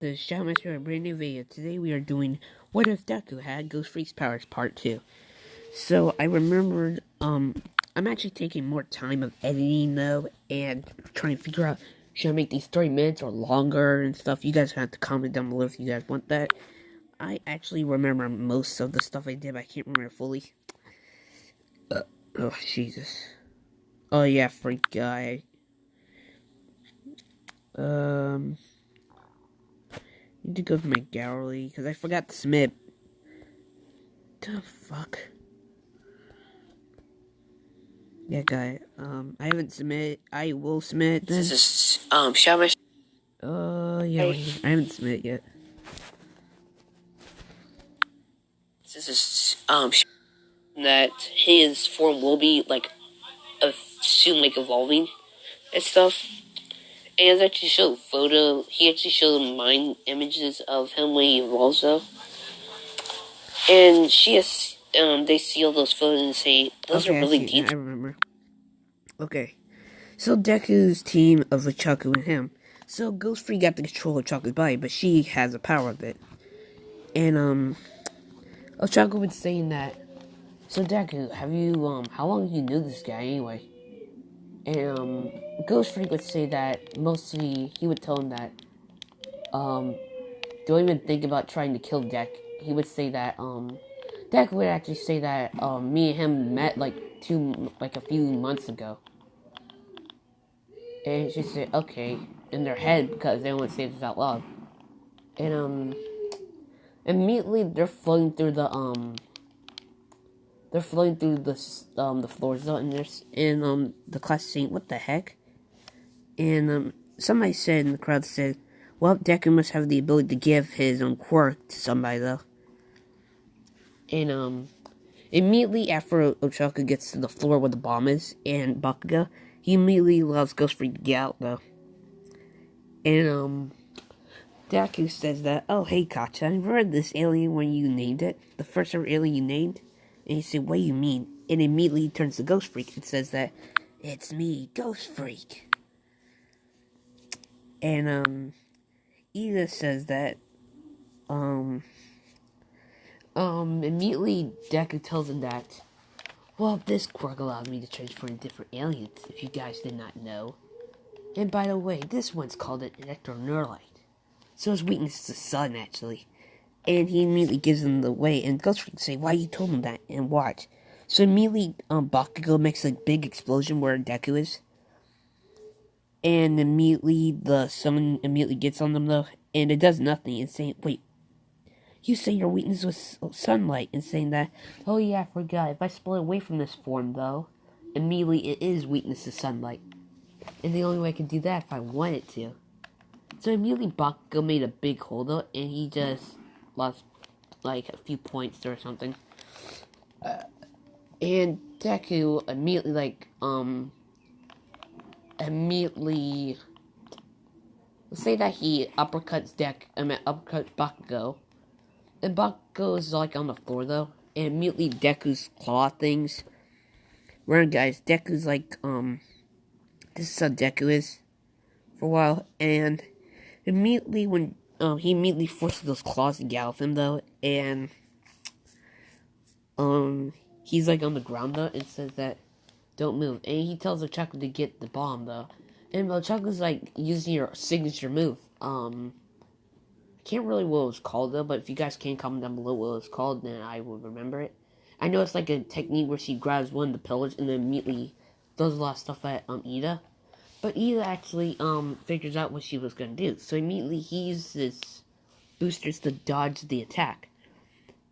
This is Shaman here, a brand new video. Today we are doing What If Deku Had Ghost Freak's Powers Part 2. So I remembered, I'm actually taking more time of editing though, and trying to figure out, should I make these 30 minutes or longer and stuff. You guys have to comment down below if you guys want that. I actually remember most of the stuff I did, but I can't remember fully. Oh, Jesus. Oh yeah, freak guy. Need to go to my gallery, because I forgot to submit. The fuck? Yeah, guy. I haven't submitted. I will submit then. This is Shaman. Yeah, I haven't submitted yet. This is that his form will be like soon like evolving and stuff. And it's actually showed photo. He actually showed mind images of him when he evolves though. And she has they see all those photos and say those are really deep. I remember. Okay, so Deku's team of Ochaku and him. So Ghost Freak got the control of Chaku's body, but she has the power of it. And Ochaku was saying that. So Deku, have you how long you knew this guy anyway? And Ghost Freak would say that mostly he would tell him that don't even think about trying to kill Deku. He would say that Deku would actually say that me and him met like a few months ago. And she said, okay, in their head, because they don't want to say this out loud. And, immediately they're floating through the floors though, and the class saying, what the heck? And, somebody said in the crowd said, well, Deku must have the ability to give his own quirk to somebody though. And, immediately after Ochaku gets to the floor where the bomb is, and Bakugo, he immediately allows Ghost Freak to get out, though. And, Deku says that, oh, hey, Kacha, I read this alien when you named it. The first ever alien you named. And he said, what do you mean? And immediately he turns to Ghost Freak and says that, it's me, Ghost Freak. And, Ida says that, immediately Deku tells him that, well, this quirk allows me to transform into different aliens, if you guys did not know. And by the way, this one's called an electroneuralite. So his weakness is the sun, actually. And he immediately gives him the way, and Ghost Freak say, why you told him that, and watch. So immediately, Bakugo makes a big explosion where Deku is. And immediately, the summon immediately gets on them, though, and it does nothing. It's saying, wait, you say your weakness was sunlight, and saying that, oh yeah, I forgot, if I split away from this form, though, immediately it is weakness to sunlight. And the only way I can do that if I wanted to. So immediately Bakugo made a big hold though, and he just lost like a few points or something. And Deku immediately let's say that he uppercuts Bakugo. And Bakugo is like on the floor though, and immediately Deku's claw things. Remember guys, Deku's like this is how Deku is for a while, and immediately when he immediately forces those claws to gallop him though, and he's like on the ground though, and says that don't move, and he tells Ochaku to get the bomb though, and Ochaku's like using your signature move. I can't really what it was called though, but if you guys can comment down below what it was called, then I will remember it. I know it's like a technique where she grabs one of the pillars and then immediately does a lot of stuff at Ida. But Ida actually figures out what she was gonna do. So immediately he uses boosters to dodge the attack.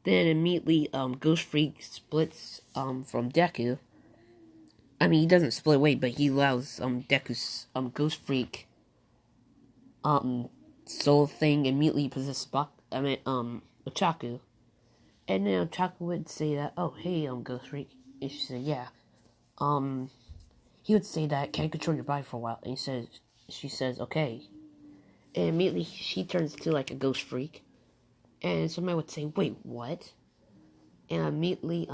Then immediately Ghost Freak splits from Deku. I mean he doesn't split away, but he allows Deku's Ghost Freak soul thing immediately possess Ochaku. And then Ochaku would say that, oh hey Ghost Freak. And she said, yeah. He would say that, can I control your body for a while? And she says, okay. And immediately she turns to like a Ghost Freak. And somebody would say, wait, what? And immediately,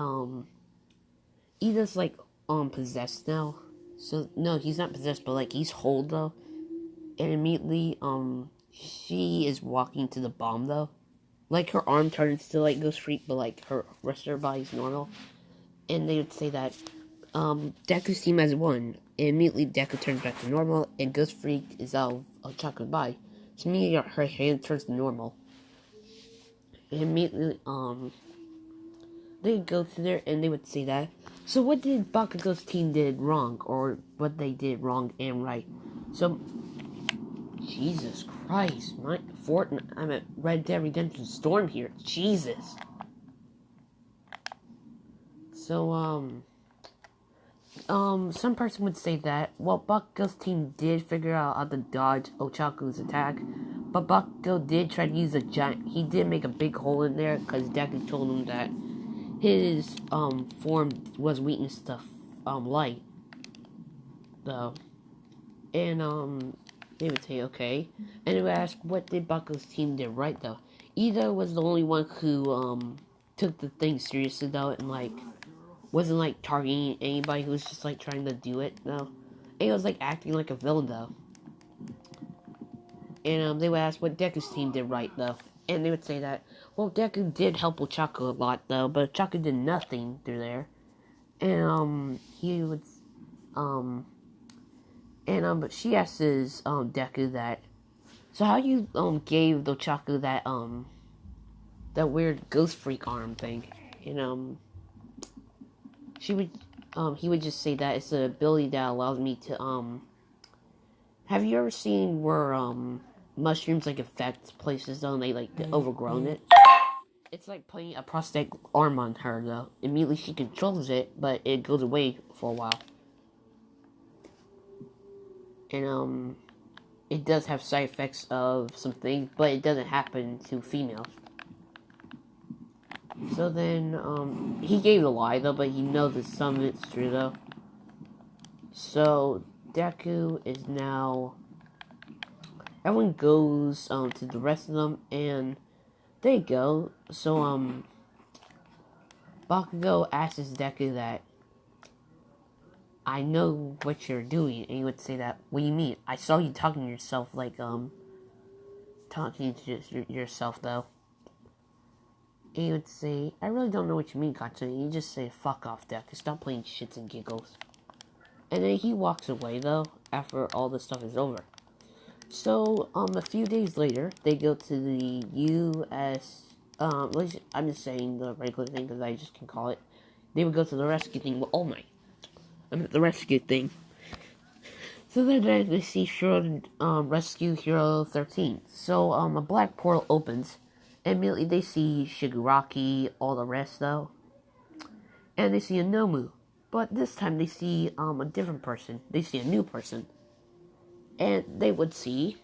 Ida's like, possessed now. So, no, he's not possessed, but like, he's hold though. And immediately, she is walking to the bomb though. Like her arm turns to like ghostfreak, but like her rest of her body's normal. And they would say that Deku's team has won. And immediately Deku turns back to normal, and ghostfreak is out of Chaka's body. So immediately her hand turns to normal. And immediately they go to there and they would say that. So what did Bakugo's team did wrong, or what they did wrong and right? So Jesus Christ, my Fortnite, I'm at Red Dead Redemption Storm here. Jesus. So some person would say that, well, Bakugo's team did figure out how to dodge Ochako's attack, but Bakugo did try to use a giant, he did make a big hole in there, because Deku told him that his, form was weakness to, light, though. And, they would say, okay. And they would ask, what did Bakugo's team did right, though? Ida was the only one who, took the thing seriously, though, and, like, wasn't, like, targeting anybody who was just, like, trying to do it, though. And he was, like, acting like a villain, though. And, they would ask what Deku's team did right, though. And they would say that, well, Deku did help Ochako a lot, though, but Ochako did nothing through there. And, he would, but she asks, Deku that, so how you, gave Ochako that, that weird ghost freak arm thing? And, she would, he would just say that it's an ability that allows me to, have you ever seen where, mushrooms, like, affect places, though, and they, like, overgrown it? It's like putting a prosthetic arm on her, though. Immediately she controls it, but it goes away for a while. And, it does have side effects of some things, but it doesn't happen to females. So then, he gave a lie, though, but he knows that some of it's true, though. So, Deku is now... Everyone goes, to the rest of them, and they go. So, Bakugo asks Deku that, I know what you're doing, and he would say that, what do you mean? I saw you talking to yourself, like, talking to yourself, though. And he would say, I really don't know what you mean, Katsune. And you just say, fuck off, Deku. Stop playing shits and giggles. And then he walks away, though, after all this stuff is over. So, a few days later, they go to the U.S., I'm just saying the regular thing, because I just can call it. They would go to the rescue thing. Well, oh my. I'm at the rescue thing. So then they see Hero, Rescue Hero 13. So, a black portal opens. And immediately they see Shigaraki, all the rest, though. And they see a Nomu. But this time they see, a different person. They see a new person. And they would see...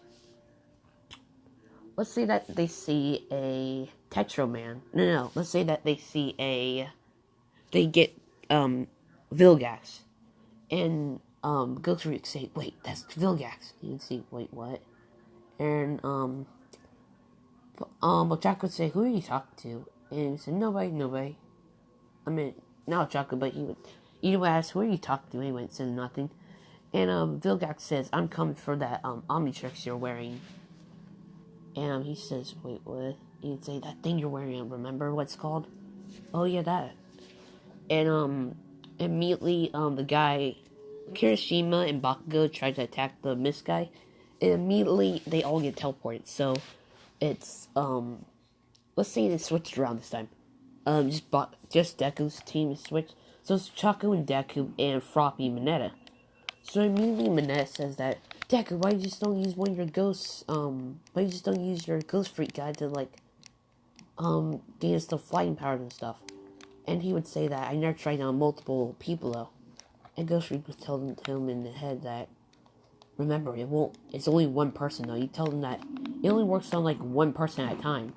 Let's say that they see a Tetro Man. No. Let's say that they see a... They get, Vilgax. And, Ghostfreak would say, wait, that's Vilgax. You would see, wait, what? And, Ochako would say, who are you talking to? And he said, nobody. I mean, not Ochako, but he would ask, who are you talking to? Anyway, it said nothing. And, Vilgax says, I'm coming for that, Omnitrix you're wearing. And, he says, wait, what? He'd say, that thing you're wearing, remember what it's called? Oh, yeah, that. And, immediately, the guy, Kirishima and Bakugo tried to attack the mist guy. And immediately, they all get teleported. So, it's, let's say they switched around this time. Just Deku's team is switched. So it's Chaco and Deku and Froppy and Mineta. So immediately Mineta says that, Deku, why you just don't use one of your ghosts, why you just don't use your ghost freak guy to, like, gain us the flying powers and stuff. And he would say that, I never tried on multiple people, though. And Ghost Freak would tell him in the head that, remember, it's only one person, though. You tell them that it only works on, like, one person at a time.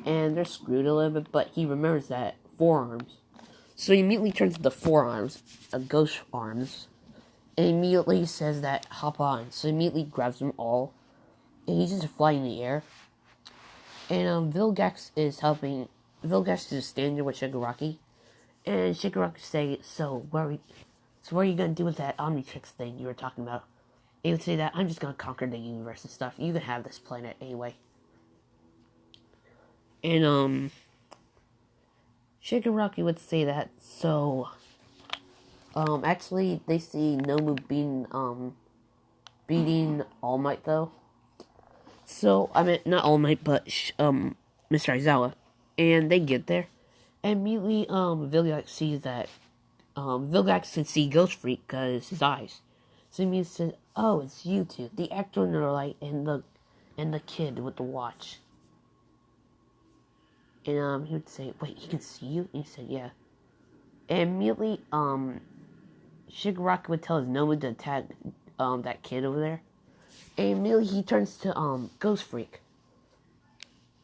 And they're screwed a little bit, but he remembers that forearms. So he immediately turns to the forearms, ghost arms, and immediately says that, hop on. So he immediately grabs them all, and he's just flying in the air. And, Vilgax is just standing there with Shigaraki. And Shigaraki say, so what are you gonna do with that Omnitrix thing you were talking about? He would say that, I'm just gonna conquer the universe and stuff. You can have this planet anyway. And, Shigaraki would say that, so, actually, they see Nomu beating All Might, though. So, I mean, not All Might, but, Mr. Aizawa. And they get there. And immediately, Vilgax sees that, Vilgax can see Ghostfreak because his eyes. So he says, oh, it's you two, the actor Neuralite and the kid with the watch. And, he would say, wait, he can see you? And he said, yeah. And immediately, Shigaraki would tell his Nomu to attack, that kid over there. And immediately he turns to, Ghostfreak.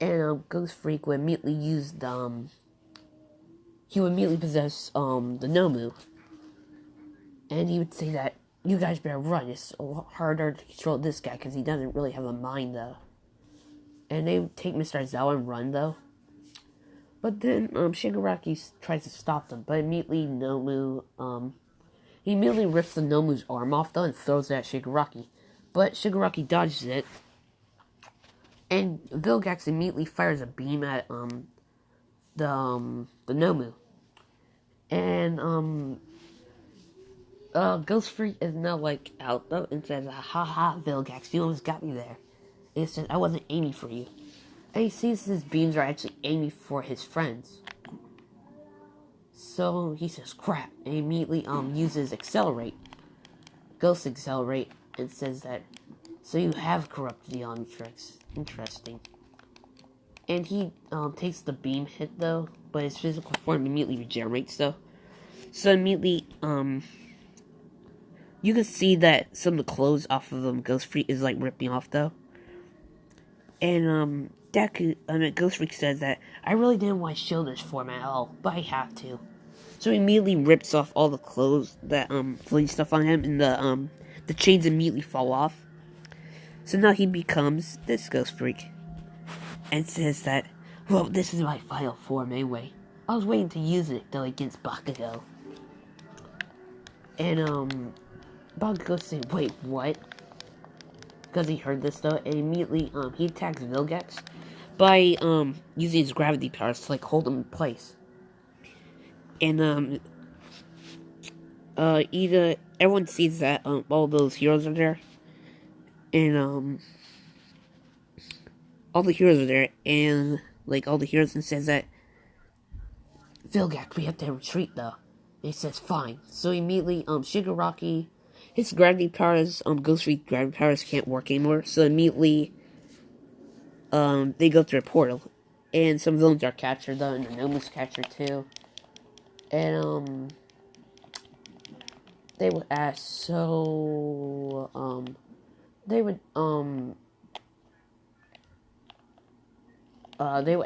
And, Ghostfreak would immediately use the, he would immediately possess, the Nomu. And he would say that, you guys better run. It's a lot harder to control this guy because he doesn't really have a mind, though. And they would take Mr. Aizawa and run, though. But then, Shigaraki tries to stop them. But immediately, Nomu, he immediately rips the Nomu's arm off, though, and throws it at Shigaraki. But Shigaraki dodges it. And Vilgax immediately fires a beam at, the Nomu. And, Ghostfreak is now, like, out, though, and says, haha, Vilgax, you almost got me there. And he says, I wasn't aiming for you. And he sees his beams are actually aiming for his friends. So, he says, crap, and he immediately, uses Accelerate. Ghost Accelerate, and says that, so you have corrupted the Omnitrix. Interesting. And he, takes the beam hit, though, but his physical form immediately regenerates, though. So, immediately, you can see that some of the clothes off of Ghostfreak is, like, ripping off, though. And, Ghostfreak says that, I really didn't want to show this form at all, but I have to. So he immediately rips off all the clothes that, floating stuff on him, and the chains immediately fall off. So now he becomes this Ghostfreak. And says that, well, this is my final form anyway. I was waiting to use it, though, against Bakugo. And, Bakugo said, wait, what? Because he heard this, though, and immediately, he attacks Vilgax by, using his gravity powers to, like, hold him in place. And, everyone sees that, all those heroes are there. And, all the heroes are there, and, like, all the heroes, and says that, Vilgax, we have to retreat, though. And he says, fine. So immediately, Shigaraki, his gravity powers, Ghostfreak gravity powers can't work anymore, so immediately, they go through a portal. And some villains are captured, though, and the Nomu's captured, too. And, they would ask, so, they would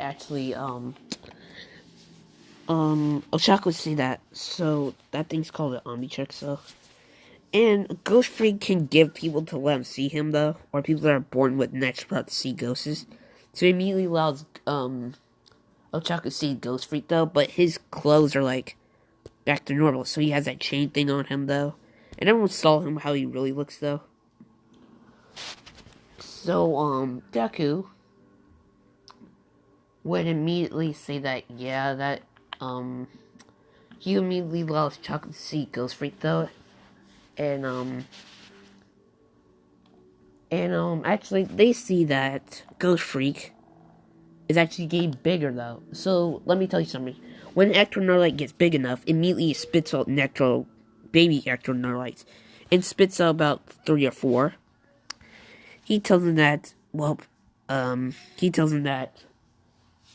actually, Oshaka would say that, so, that thing's called an Omnitrix, so. And Ghostfreak can give people to let him see him, though, or people that are born with natural power to see ghosts. So he immediately allows, Ochaku to see Ghostfreak, though, but his clothes are, like, back to normal, so he has that chain thing on him, though. And everyone saw him how he really looks, though. So, Deku would immediately say that, yeah, that, he immediately allows Chocolate to see Ghostfreak, though. And, actually, they see that Ghostfreak is actually getting bigger, though. So, let me tell you something. When Ectronarlite gets big enough, immediately it spits out baby Ectronarlites. And spits out about 3 or 4. He tells him that,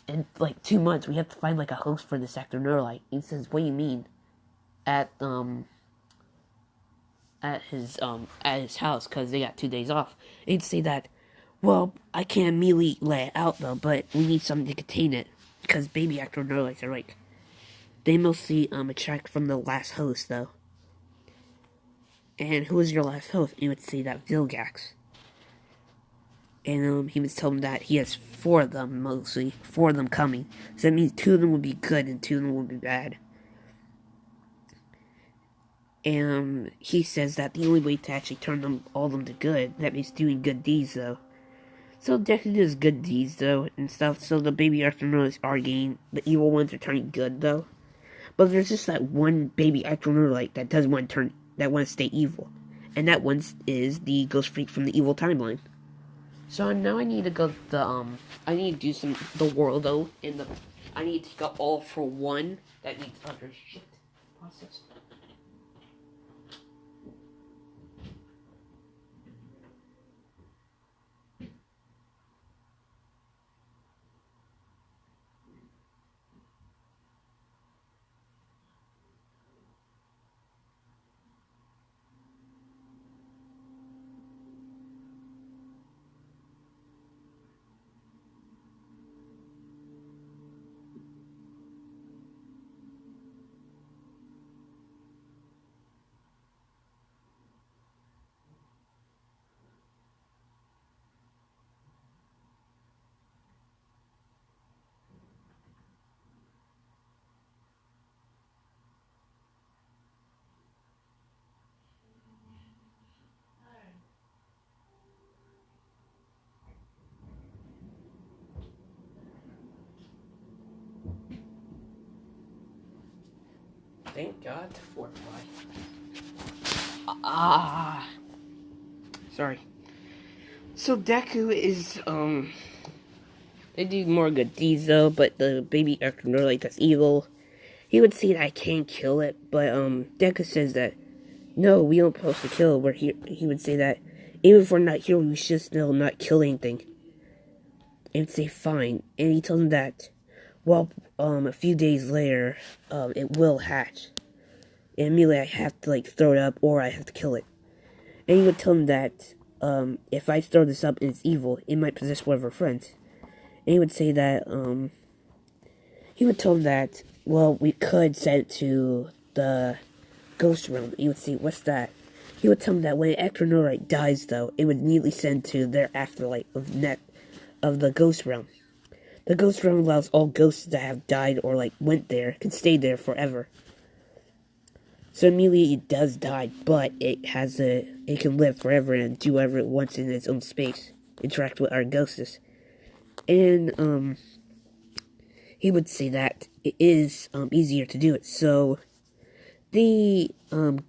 in, like, 2 months, we have to find, like, a host for this Ectronarlite. He says, what do you mean? At his house, because they got 2 days off. And he'd say that, well, I can't immediately let it out, though, but we need something to contain it. Because baby Ectronarlites are, like, they mostly, attract from the last host, though. And who was your last host? And he would say that Vilgax. And, he would tell him that he has 4 of them, mostly. 4 of them coming. So that means 2 of them would be good and 2 of them would be bad. And he says that the only way to actually turn them all of them to good, that means doing good deeds though. So Deku does good deeds though and stuff. So the baby astronauts are getting, the evil ones are turning good though. But there's just that one baby astronaut that does want to turn, that wants to stay evil, and that one is the ghost freak from the evil timeline. So now I need to go to the I need to do the world though in the, I need to go all for one. That needs other shit process. Thank God for sorry. So Deku is they do more good deeds though, but the baby astronaut that's evil. He would say that I can't kill it, but Deku says that no, we don't supposed to kill it. Where he would say that even if we're not here, we should still not kill anything. And say fine. And he told him that well, a few days later, it will hatch. And immediately I have to throw it up or I have to kill it. And he would tell him that if I throw this up and it's evil, it might possess one of our friends. And he would say that he would tell him that well, we could send it to the ghost realm. He would say, what's that? He would tell him that when an astronaut dies, though, it would immediately send to their afterlife of the ghost realm. The ghost realm allows all ghosts that have died or went there can stay there forever. So immediately it does die, but it can live forever and do whatever it wants in its own space, interact with our ghosts. And he would say that it is easier to do it. So the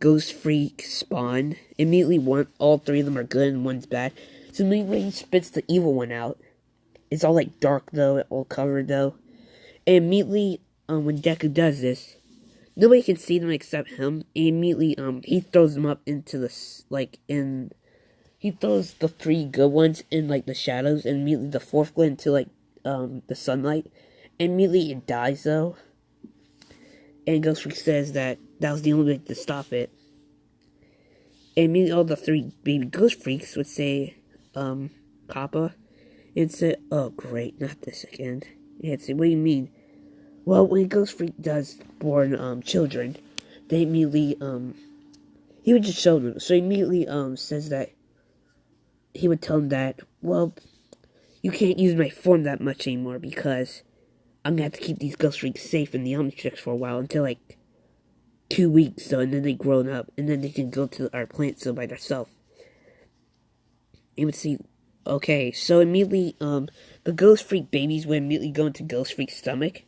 ghost freak spawn immediately all three of them are good and one's bad. So immediately he spits the evil one out. It's all dark though, all covered though. And immediately when Deku does this, nobody can see them except him. And immediately he throws them up into he throws the three good ones in the shadows, and immediately the fourth one into the sunlight. And immediately it dies though. And Ghost Freak says that was the only way to stop it. And immediately all the three baby Ghost Freaks would say, Kappa. And say, oh great, not this again. And say, what do you mean? Well, when Ghost Freak does born children, they immediately he would just show them. So he immediately says that he would tell them that, well, you can't use my form that much anymore because I'm gonna have to keep these Ghost Freaks safe in the Omnitrix for a while until 2 weeks, so, and then they grown up, and then they can go to our planet so by themselves. He would see, okay, so immediately the Ghost Freak babies would immediately go into Ghost Freak's stomach,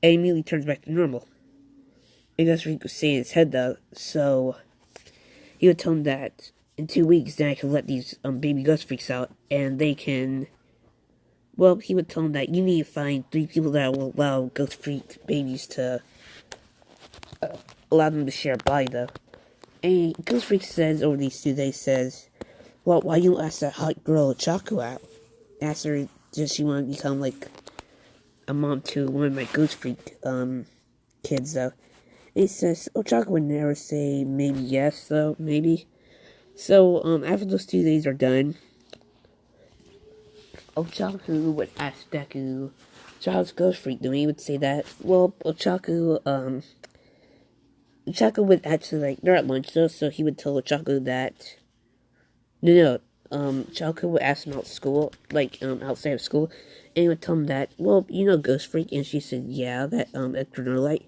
and immediately turns back to normal. And Ghost Freak would stay in his head though, so he would tell him that in 2 weeks, then I can let these baby Ghost Freaks out, and they can. Well, he would tell him that you need to find 3 people that will allow Ghost Freak babies to allow them to share a body though. And Ghost Freak says over these 2 days well, why you ask that hot girl Chaco out? Ask her does she want to become a mom to one of my Ghost Freak kids though. And he says, Chaco would never say maybe yes though, maybe. So after those 2 days are done, Ochaku would ask Deku, so how's Ghost Freak doing? He would say that, well, Ochaku would actually, they're at lunch though, so he would tell Ochaku that, Chaco would ask him out school, outside of school, and he would tell him that, well, you know Ghost Freak, and she said, yeah, that, Ectronolite,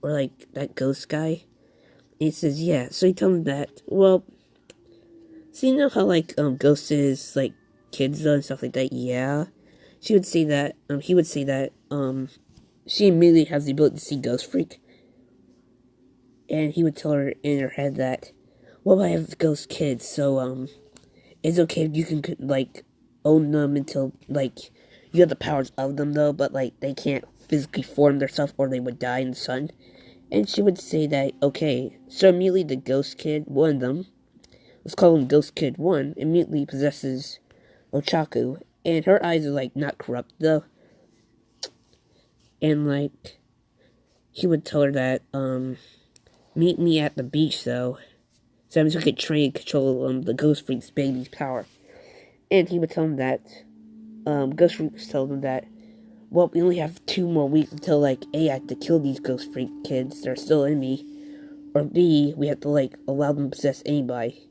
or, that ghost guy, he says, yeah. So he told him that, well, so you know how, like, Ghost is, like, kids, though, and stuff like that? Yeah. She would say that, he would say that, she immediately has the ability to see Ghostfreak. And he would tell her in her head that, well, I have ghost kids, so, it's okay if you can, like, own them until, like, you have the powers of them, though, but, like, they can't physically form themselves or they would die in the sun. And she would say that, okay. So immediately the ghost kid, one of them, let's call him Ghost Kid 1, immediately possesses Ochaku. And her eyes are, like, not corrupt, though. And, like, he would tell her that, meet me at the beach, though. So I'm just gonna try and control, the Ghost Freak's baby's power. And he would tell him that, Ghost Freak told him that, well, we only have 2 more weeks until, like, A, I have to kill these Ghost Freak kids that are still in me. Or B, we have to, like, allow them to possess anybody.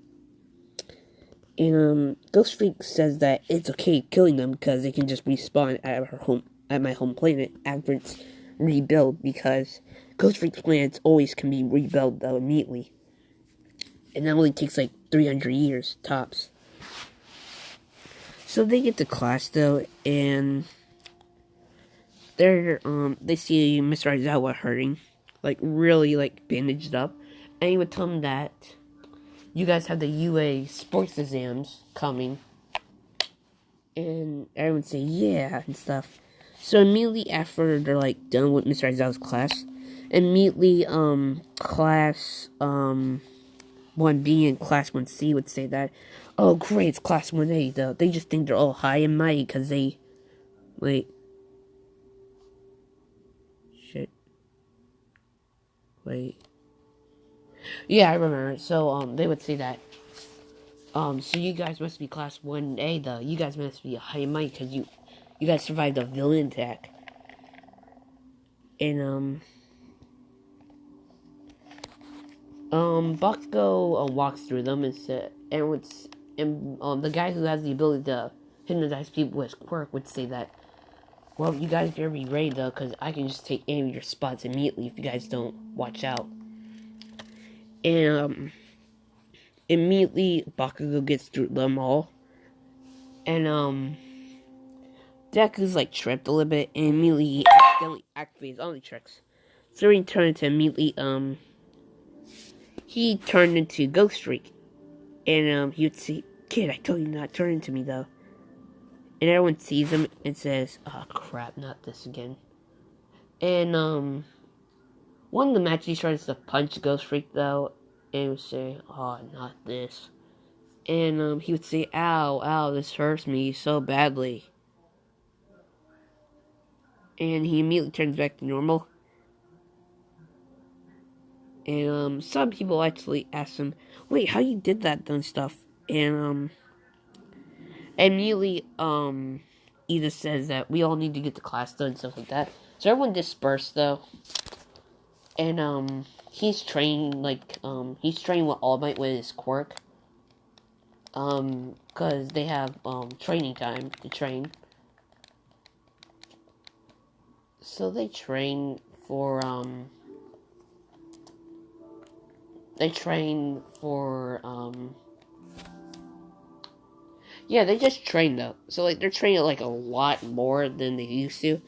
And, Ghost Freak says that it's okay killing them because they can just respawn at my home planet after it's rebuilt, because Ghost Freak's planets always can be rebuilt, though, immediately. And that only takes, like, 300 years, tops. So they get to class, though, and they see Mr. Aizawa hurting, like, really, like, bandaged up, and he would tell them that you guys have the UA sports exams coming, and everyone would say, yeah, and stuff. So immediately after they're, like, done with Mr. Aizawa's class, immediately, class, 1B and class 1C would say that, oh, great, it's class 1A, though. They just think they're all high and mighty, because they, wait, shit. Wait. Yeah, I remember. So, they would say that. So you guys must be class 1A, though. You guys must be a high might, because you guys survived a villain attack. And, Bakugo walks through them and said, the guy who has the ability to hypnotize people with quirk would say that, well, you guys better be ready, though, because I can just take any of your spots immediately if you guys don't watch out. And, immediately, Bakugo gets through them all. And, Deku's, like, tripped a little bit, and immediately he accidentally activates all the tricks. So he turned into immediately, he turned into ghostfreak. And, he would say, kid, I told you not to turn into me, though. And everyone sees him and says, oh, crap, not this again. And, one of them actually tries to punch ghostfreak, though, and would say, oh, not this. And, he would say, ow, ow, this hurts me so badly. And he immediately turns back to normal. And, some people actually ask him, wait, how you did that and stuff? And, immediately, Ida says that we all need to get the class done and stuff like that. So everyone dispersed, though. And, he's training, like, he's training with All Might with his quirk. Because they have, training time to train. So they train for, yeah, they just train, though. So, like, they're training, like, a lot more than they used to.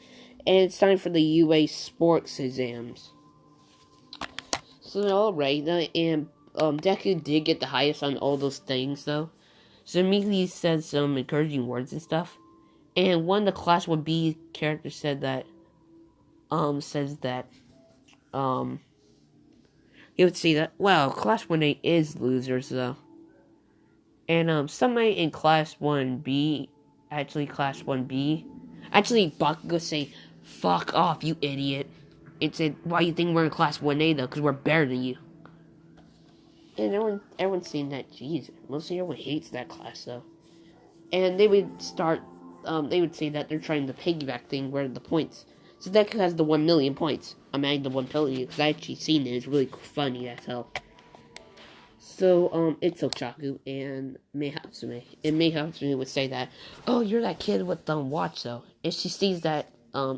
And it's time for the UA sports exams. So they're all right, and, Deku did get the highest on all those things, though. So immediately he said some encouraging words and stuff. And one of the class 1B characters said that, he would say that, wow, class 1A is losers, though. And, somebody in class 1B, class 1B, Bakugo say, fuck off, you idiot. It said, why you think we're in class 1A, though, because we're better than you. And everyone's saying that, jeez, mostly everyone hates that class, though. And they would say that they're trying the piggyback thing, where the points. So Deku has the 1 million points. I'm adding the 1 million, because I actually seen it. It's really funny as hell. So, it's Ochaku and Mei Hatsume. And Mei Hatsume would say that, oh, you're that kid with the watch, though. And she sees that,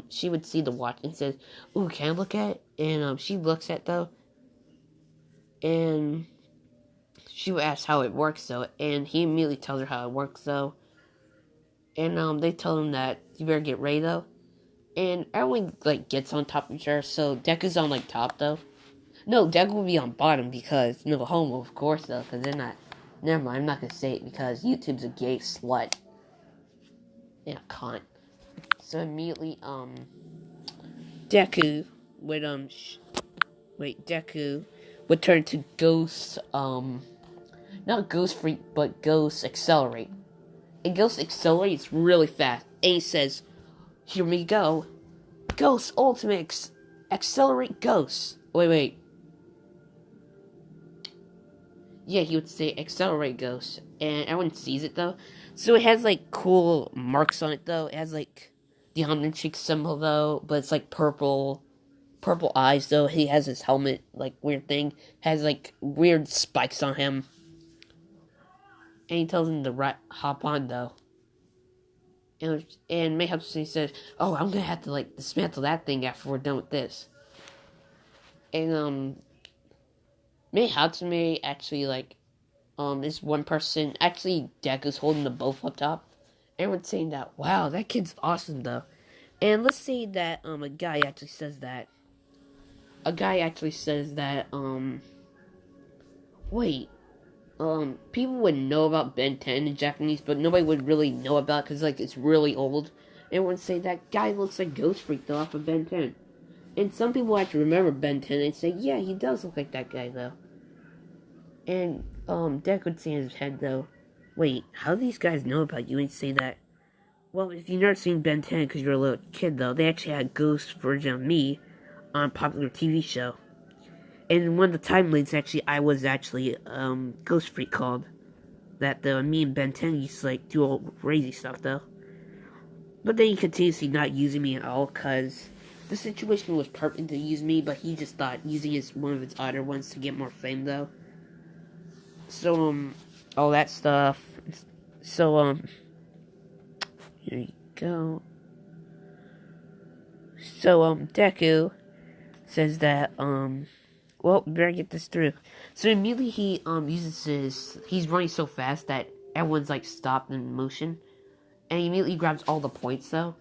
she would see the watch and says, ooh, can I look at it? And, she looks at it, though. And she asks how it works, though, and he immediately tells her how it works, though. And they tell him that you better get ready, though. And everyone, like, gets on top of each other, so Deku's on, like, top, though. No, Deku will be on bottom because, no homo, of course, though, because they're not... Never mind, I'm not gonna say it because YouTube's a gay slut. And a cunt. So immediately, Deku would, Deku would turn to Ghost, not Ghost Freak, but Ghost Accelerate. And Ghost accelerates really fast. And he says, here we go. Ghost Ultimate Accelerate Ghost. Wait. Yeah, he would say Accelerate Ghost. And everyone sees it, though. So it has, like, cool marks on it, though. It has, like, the Underchick symbol, though. But it's, like, purple eyes, though. He has his helmet, like, weird thing. Has, like, weird spikes on him. And he tells him to hop on, though. And Mayhapsune says, oh, I'm gonna have to, like, dismantle that thing after we're done with this. And, Mayhapsune actually, like, is one person, actually, Deku's holding the both up top. Everyone's saying that, wow, that kid's awesome, though. And let's say that, a guy actually says that. Wait, people would know about Ben 10 in Japanese, but nobody would really know about it because, like, it's really old. Everyone say that guy looks like Ghost Freak, though, off of Ben 10. And some people actually remember Ben 10 and say, yeah, he does look like that guy, though. And, Deku would say in his head, though, wait, how do these guys know about you? And say that, well, if you've never seen Ben 10 because you're a little kid, though, they actually had a ghost version of me on a popular TV show. And one of the timelines, actually, I was actually, Ghost Freak called. That, though, me and Ben 10 used to, like, do all crazy stuff, though. But then he continuously not using me at all, because the situation was perfect to use me, but he just thought using one of his other ones to get more fame, though. So, all that stuff. So, here you go. So, Deku says that, well, we better get this through. So immediately he, he's running so fast that everyone's, like, stopped in motion. And he immediately grabs all the points, though.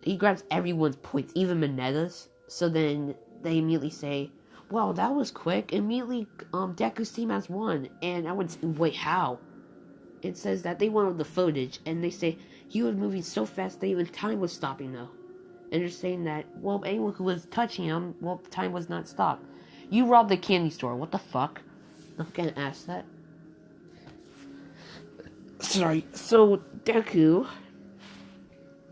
He grabs everyone's points, even Mineta's. So then they immediately say, wow, that was quick. Immediately, Deku's team has won. And everyone's, wait, how? It says that they wanted the footage, and they say he was moving so fast that even time was stopping, though. And they're saying that, well, anyone who was touching him, well, time was not stopped. You robbed the candy store, what the fuck? I'm gonna ask that. Sorry, so Deku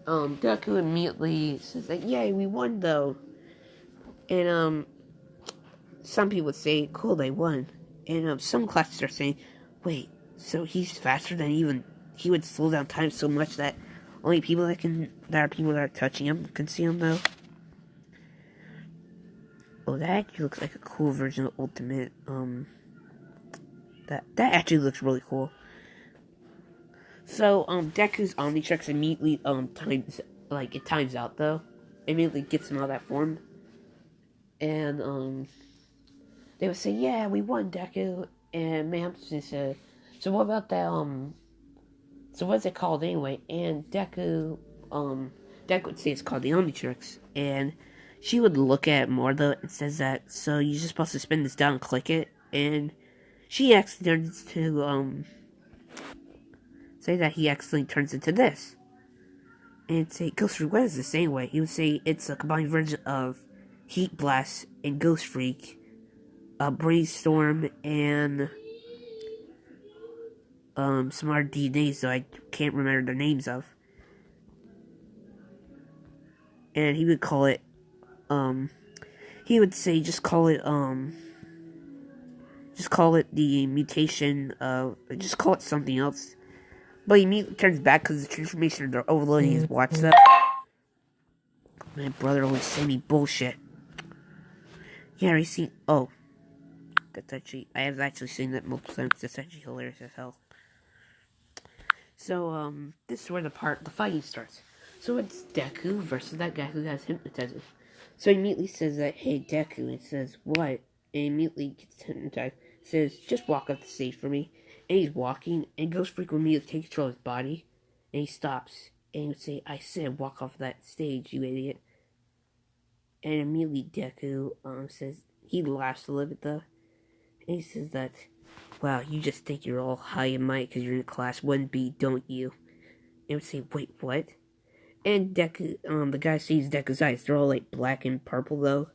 immediately says that, yay, we won, though. And, some people would say, cool, they won. And, some classes are saying, wait, so he's faster than he would slow down time so much that only people that are touching him can see him, though. Oh, that actually looks like a cool version of Ultimate, that actually looks really cool. So, Deku's Omnitrix immediately, times out, though. Immediately gets him out of that form. And, they would say, yeah, we won, Deku. And Mayhapsune said, so what about that, so what's it called anyway? And Deku would say it's called the Omnitrix. And she would look at it more, though. It says that, so you're just supposed to spin this down and click it. And she actually turns to, say that he actually turns into this. And say, Ghost Freak, what is this anyway? He would say it's a combined version of Heat Blast and Ghost Freak, Brainstorm, and some other DNAs that I can't remember the names of. And he would call it, he would say just call it the mutation of, just call it something else. But he immediately turns back because the transformation they're overloading his watch stuff. My brother always saying me bullshit. Yeah, he's seen, oh. That's actually, I have actually seen that multiple times. That's actually hilarious as hell. So, this is where the fighting starts. So it's Deku versus that guy who has hypnotized. So he immediately says that, hey, Deku, and says, what? and immediately gets hypnotized. Says, just walk up the stage for me. And he's walking, and ghostfreak will immediately take control of his body, and he stops, and he would say, I said walk off that stage, you idiot. And immediately Deku says, he laughs a little bit though, and he says that, wow, you just think you're all high and mighty because you're in class 1B, don't you? And would say, wait, what? And Deku, the guy sees Deku's eyes, they're all like black and purple though,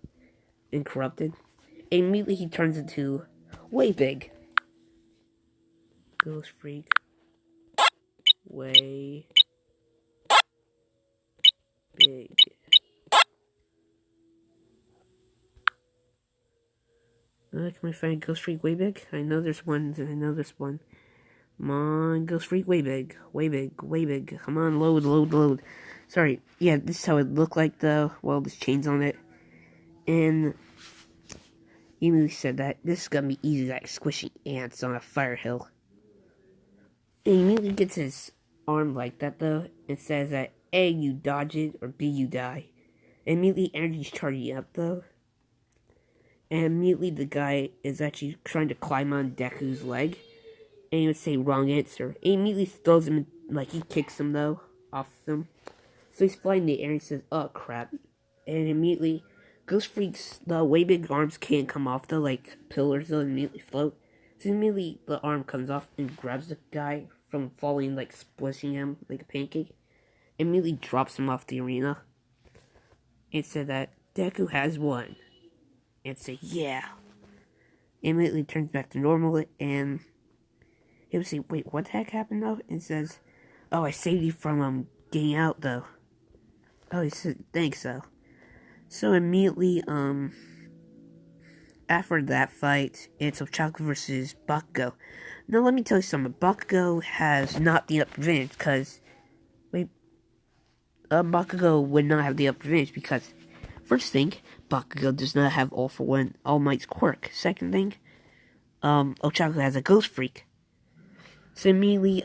and corrupted. And immediately he turns into way big. Ghost Freak. Way big. Can I find Ghost Freak way big? I know there's one. Come on, Ghost Freak way big. Way big, way big. Come on, load. Sorry. Yeah, this is how it looked like though. Well, there's chains on it. And he really said that this is gonna be easy like squishing ants on a fire hill. And he immediately gets his arm like that though, and says that A, you dodge it, or B, you die. And immediately energy's charging up though. And immediately the guy is actually trying to climb on Deku's leg. And he would say wrong answer. And he immediately throws him, like he kicks him though, off him. So he's flying in the air and he says, oh crap. And immediately, Ghost Freak's, the way big arms can't come off though, like pillars though, and immediately float. So immediately the arm comes off and grabs the guy from falling, like splishing him like a pancake. And immediately drops him off the arena. And said that Deku has won. And say, yeah. Immediately turns back to normal, and he would say, wait, what the heck happened though? And says, oh, I saved you from getting out though. Oh, he said, thanks though. So immediately, after that fight, it's Ochako versus Bakugo. Now let me tell you something, Bakugo has not the upper advantage, because, Bakugo would not have the upper advantage, because, first thing, Bakugo does not have All for One, All Might's quirk. Second thing, Ochako has a Ghost Freak. So immediately,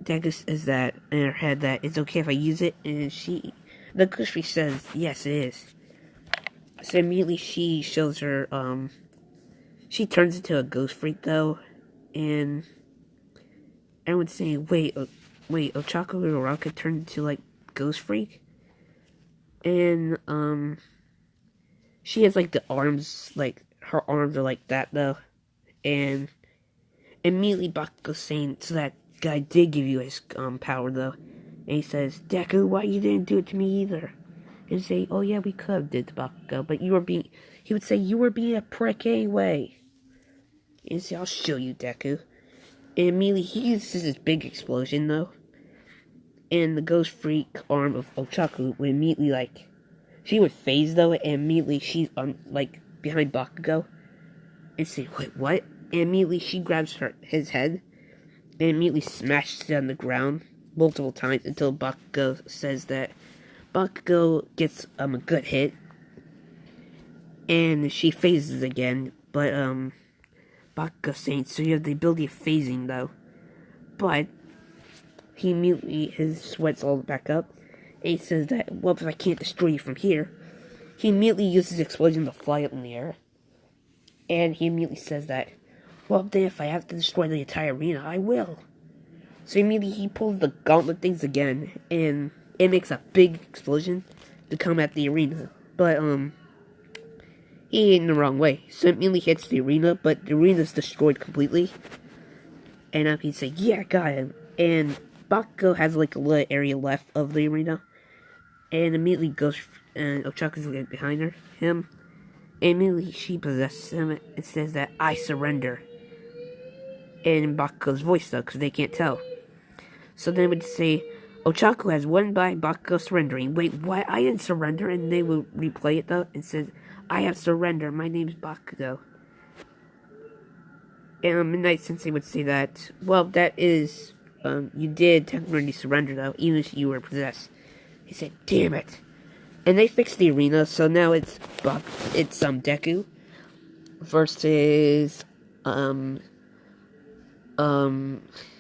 Deku says that in her head that it's okay if I use it, and the Ghost Freak says, yes it is. So immediately she shows her, she turns into a Ghost Freak though, and everyone's saying, wait, Ochako Uraraka turned into like Ghost Freak? And, she has, like, the arms, like, her arms are like that, though. And immediately Bakugo's saying, so that guy did give you his, power, though. And he says, Deku, why you didn't do it to me either? And say, oh yeah, we could have did to Bakugo, but he would say, you were being a prick anyway. And say, I'll show you, Deku. And immediately he uses his big explosion, though. And the Ghost Freak arm of Ochako would immediately, like, she would phase though, and immediately she's like behind Bakugo, and say, "Wait, what?" And immediately she grabs his head, and immediately smashes it on the ground multiple times until Bakugo says that Bakugo gets a good hit, and she phases again. But Bakugo saying, "So you have the ability of phasing though," but he immediately his sweat's all back up. And he says that, well, if I can't destroy you from here, he immediately uses explosion to fly up in the air. And he immediately says that, well, then if I have to destroy the entire arena, I will. So immediately he pulls the gauntlet things again, and it makes a big explosion to come at the arena. But, he hit in the wrong way. So it immediately hits the arena, but the arena's destroyed completely. And he'd say, yeah, got him. And Bakugo has like a little area left of the arena. And immediately goes, and Ochako's like behind him. And immediately she possesses him and says that, I surrender. And in Bakugo's voice though, because they can't tell. So they would say, Ochako has won by Bakugo surrendering. Wait, what? I didn't surrender. And they would replay it though, and says, I have surrendered. My name's Bakugo. And Midnight Sensei would say that, well, that is, you did temporarily surrender though, even if you were possessed. He said, damn it. And they fixed the arena, so now it's Deku versus,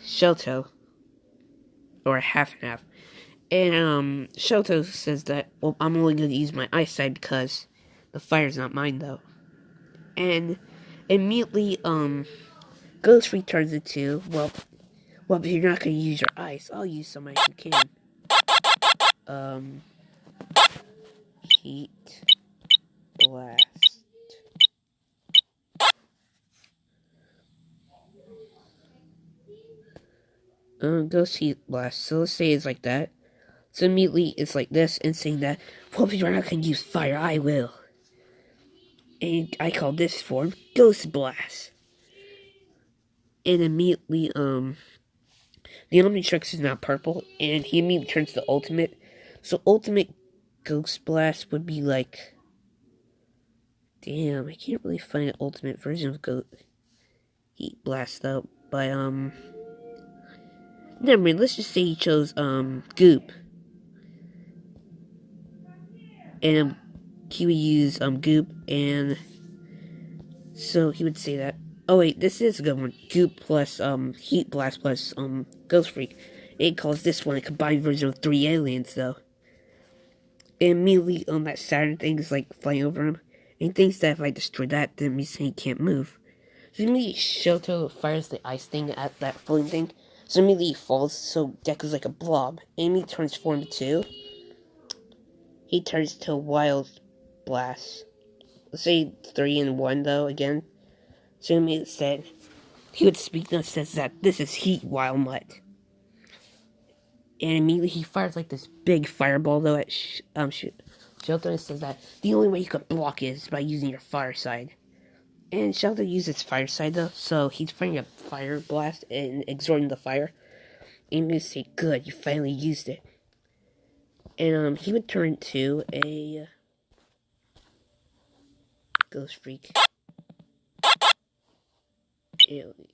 Shoto. Or half and half. And, Shoto says that, well, I'm only going to use my eyesight because the fire's not mine, though. And immediately, ghostfreak turns into, well, if you're not gonna use your ice, I'll use somebody who can. Heat blast. Ghost heat blast. So let's say it's like that. So immediately it's like this, and saying that, well, if you're not gonna use fire, I will. And I call this form Ghost Blast. And immediately, the Omnitrix is now purple, and he immediately turns to Ultimate. So Ultimate Ghost Blast would be like, damn, I can't really find an Ultimate version of Ghost Heat Blast though. But never mind. Let's just say he chose Goop, and he would use Goop, and so he would say that. Oh wait, this is a good one. Goop plus Heat Blast plus Ghostfreak. It calls this one a combined version of 3 aliens though. And immediately that Saturn thing is like flying over him. And he thinks that if I destroy that, then means he can't move. So immediately Shoto fires the ice thing at that floating thing. So immediately he falls, so Deku's like a blob. And he transforms too. He turns to a wild blast. Let's say 3 and 1 though again. So immediately said he would speak and says that this is heat wild mutt. And immediately he fires like this big fireball though at Shoto, says that the only way you could block it is by using your fire side. And Shoto uses fire side though, so he's firing a fire blast and exhorting the fire. And you say, good, you finally used it. And he would turn into a ghostfreak alien.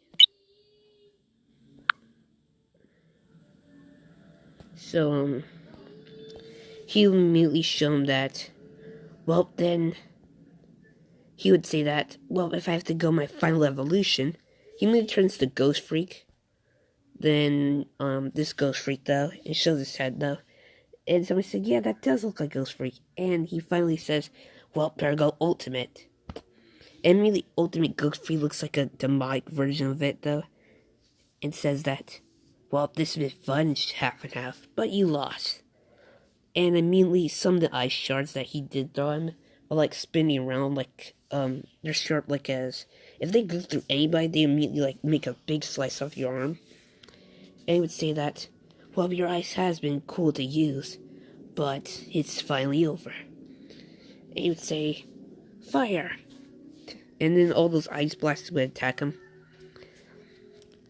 So he would immediately show him that, well, then he would say that, well, if I have to go my final evolution, he immediately turns to Ghostfreak. Then, this Ghostfreak, though, it shows his head, though. And somebody said, yeah, that does look like Ghostfreak. And he finally says, well, better go Ultimate. And really, Ultimate Ghostfreak looks like a demonic version of it, though. And says that, well, this has been fun, half and half, but you lost. And immediately, some of the ice shards that he did throw him are, like, spinning around, like, they're sharp, like, as, if they go through anybody, they immediately, like, make a big slice off your arm. And he would say that, well, your ice has been cool to use, but it's finally over. And he would say, fire! And then all those ice blasts would attack him.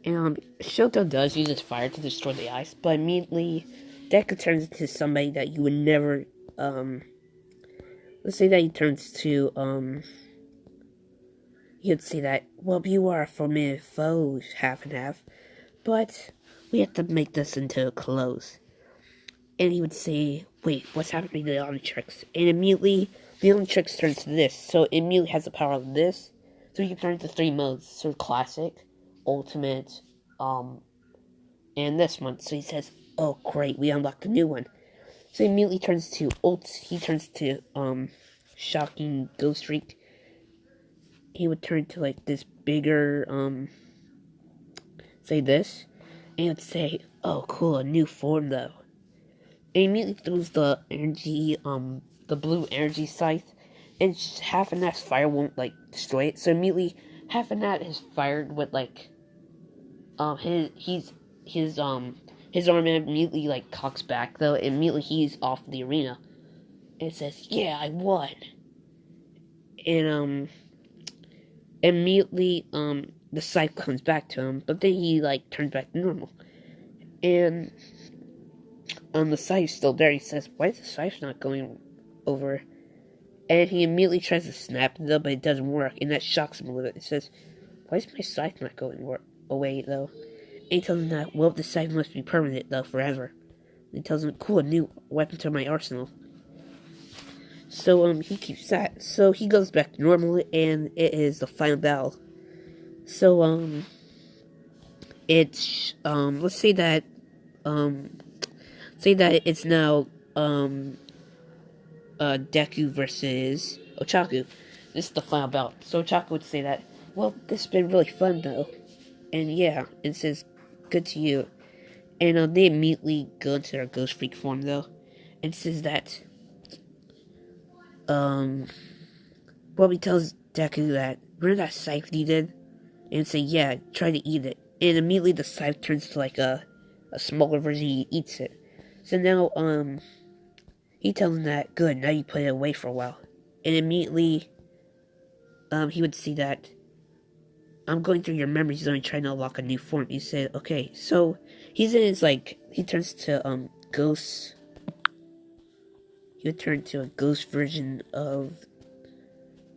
And Shoto does use his fire to destroy the ice, but immediately Deku turns into somebody that you would never, let's say that he turns to, he'd say that, well, you are a formidable foe, half and half, but we have to make this into a close. And he would say, wait, what's happening to the Omnitrix? And immediately, the Omnitrix turns to this, so it immediately has the power of this, so you can turn into 3 modes, so Classic, Ultimate, and this one. So he says, oh great, we unlocked a new one. So he immediately turns to Shocking Ghostfreak. He would turn to like this bigger, say this, and he would say, oh cool, a new form though. And he immediately throws the energy, the blue energy scythe, and half of that fire won't like destroy it. So immediately, half of that is fired with like, his arm immediately like cocks back though. And immediately he's off the arena. And it says, yeah, I won. And immediately the scythe comes back to him, but then he like turns back to normal. And the scythe's still there. He says, why is the scythe not going over? And he immediately tries to snap it though, but it doesn't work, and that shocks him a little bit. It says, why is my scythe not going away though? And he tells him that, well, the scythe must be permanent though, forever. And he tells him, cool, a new weapon to my arsenal. So he keeps that. So he goes back to normal, and it is the final battle. So it's let's say that it's now Deku versus Ochaku. this is the final battle. So Chaka would say that, well, this has been really fun though. And yeah, it says, good to you. And they immediately go into their ghost freak form though. And says that, Bobby tells Deku that, remember that scythe he did? And say, yeah, try to eat it. And immediately the scythe turns to like a smaller version, he eats it. So now, he tells him that, good, now you put it away for a while. And immediately, he would see that, I'm going through your memories zone trying to unlock a new form. He said, okay, so he's in his, like, he turns to, ghost. He would turn to a ghost version of,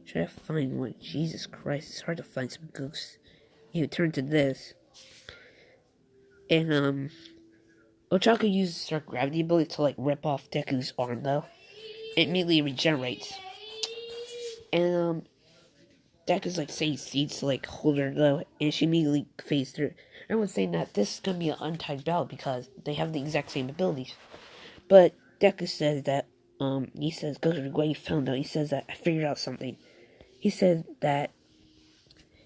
try to find one. Jesus Christ, it's hard to find some ghosts. He would turn to this. And, Ochako uses her gravity ability to, like, rip off Deku's arm, though. It immediately regenerates. And, Deku's, like, saying seeds to, like, hold her, though, and she immediately fades through. Everyone's saying that this is gonna be an untied battle because they have the exact same abilities. But Deku says that, he says, go to the way you found out. He says that, I figured out something. He says that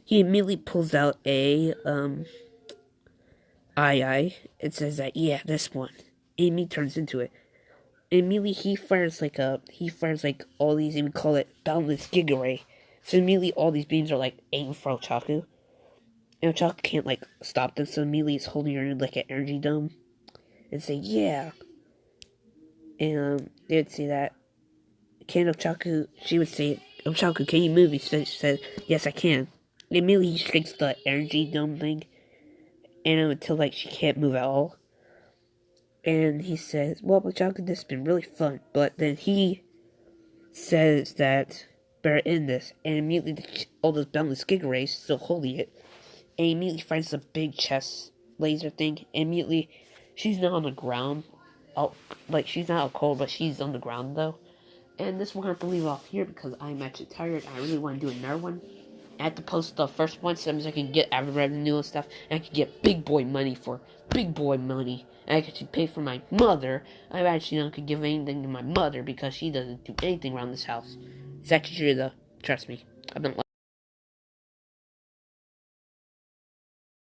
he immediately pulls out a, eye. It says that, yeah, this one. Amy turns into it. And immediately he fires like all these, and we call it boundless giga ray. So immediately all these beams are like aimed for Ochaku. And Ochaku can't like stop them, so immediately he's holding her in like an energy dome. And say, yeah. And they would say that, can Ochaku, she would say, Ochaku, can you move? He said, yes, I can. And immediately he shakes the energy dome thing. And until like she can't move at all. And he says, well, Ochaku, this has been really fun. But then he says that, better end this. And immediately all those boundless giga rays still holding it. And he immediately finds a big chest laser thing. And immediately, she's not on the ground. Oh, like, she's not out cold, but she's on the ground, though. And this one I have to leave off here because I'm actually tired. I really want to do another one. I have to post the first one so I can get ad revenue and stuff. And I can get big boy money for big boy money. And I can actually pay for my mother. I'm actually not going to give anything to my mother because she doesn't do anything around this house. It's actually true, though. Trust me. I've been